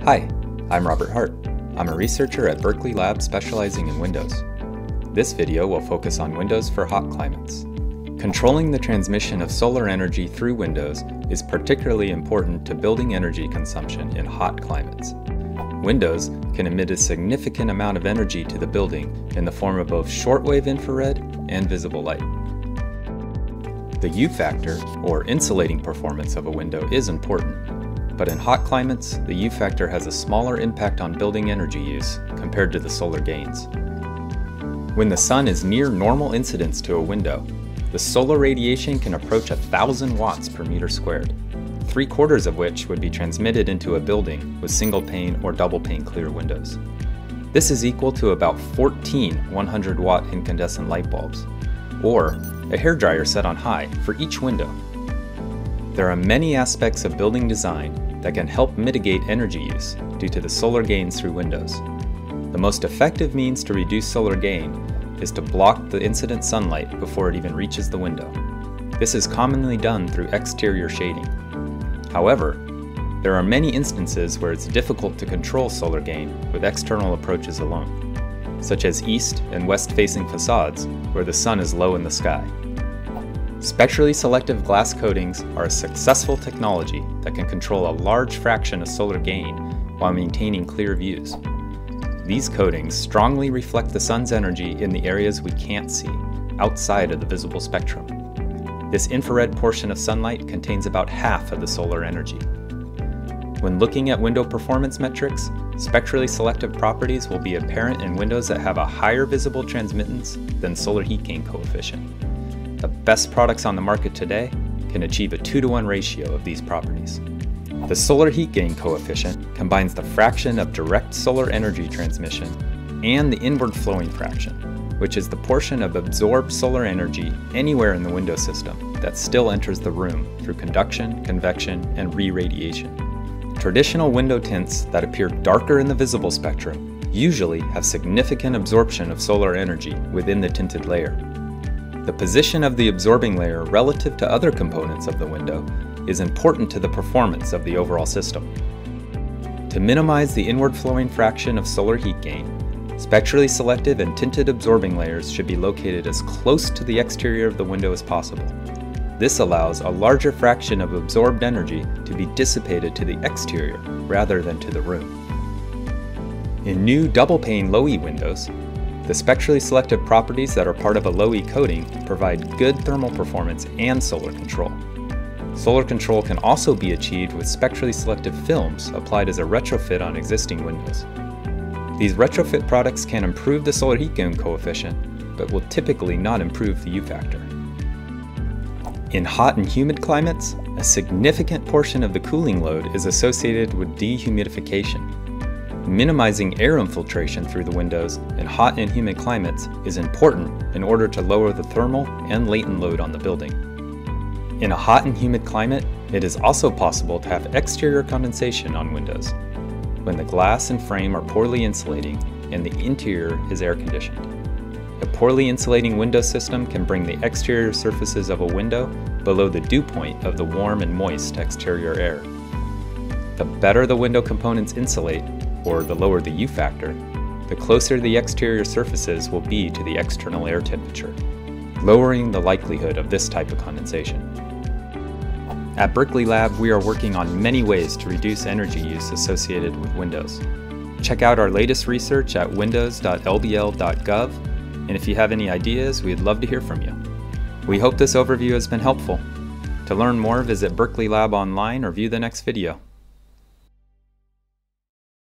Hi, I'm Robert Hart. I'm a researcher at Berkeley Lab specializing in Windows. This video will focus on Windows for hot climates. Controlling the transmission of solar energy through Windows is particularly important to building energy consumption in hot climates. Windows can emit a significant amount of energy to the building in the form of both shortwave infrared and visible light. The U factor, or insulating performance of a window, is important, but in hot climates, the U factor has a smaller impact on building energy use compared to the solar gains. When the sun is near normal incidence to a window, the solar radiation can approach 1,000 watts per meter squared, 3/4 of which would be transmitted into a building with single pane or double pane clear windows. This is equal to about 14 100-watt incandescent light bulbs, or a hairdryer set on high for each window. There are many aspects of building design that can help mitigate energy use due to the solar gains through windows. The most effective means to reduce solar gain is to block the incident sunlight before it even reaches the window. This is commonly done through exterior shading. However, there are many instances where it's difficult to control solar gain with external approaches alone, such as east and west-facing facades where the sun is low in the sky. Spectrally selective glass coatings are a successful technology that can control a large fraction of solar gain while maintaining clear views. These coatings strongly reflect the sun's energy in the areas we can't see, outside of the visible spectrum. This infrared portion of sunlight contains about half of the solar energy. When looking at window performance metrics, spectrally selective properties will be apparent in windows that have a higher visible transmittance than solar heat gain coefficient. The best products on the market today can achieve a 2-to-1 ratio of these properties. The solar heat gain coefficient combines the fraction of direct solar energy transmission and the inward flowing fraction, which is the portion of absorbed solar energy anywhere in the window system that still enters the room through conduction, convection, and re-radiation. Traditional window tints that appear darker in the visible spectrum usually have significant absorption of solar energy within the tinted layer. The position of the absorbing layer relative to other components of the window is important to the performance of the overall system. To minimize the inward flowing fraction of solar heat gain, spectrally selective and tinted absorbing layers should be located as close to the exterior of the window as possible. This allows a larger fraction of absorbed energy to be dissipated to the exterior rather than to the room. In new double-pane low-E windows, the spectrally selective properties that are part of a low-E coating provide good thermal performance and solar control. Solar control can also be achieved with spectrally selective films applied as a retrofit on existing windows. These retrofit products can improve the solar heat gain coefficient, but will typically not improve the U factor. In hot and humid climates, a significant portion of the cooling load is associated with dehumidification. Minimizing air infiltration through the windows in hot and humid climates is important in order to lower the thermal and latent load on the building. In a hot and humid climate, it is also possible to have exterior condensation on windows, when the glass and frame are poorly insulating and the interior is air conditioned. A poorly insulating window system can bring the exterior surfaces of a window below the dew point of the warm and moist exterior air. The better the window components insulate, or the lower the U factor, the closer the exterior surfaces will be to the external air temperature, lowering the likelihood of this type of condensation. At Berkeley Lab, we are working on many ways to reduce energy use associated with Windows. Check out our latest research at windows.lbl.gov, and if you have any ideas, we'd love to hear from you. We hope this overview has been helpful. To learn more, visit Berkeley Lab online or view the next video.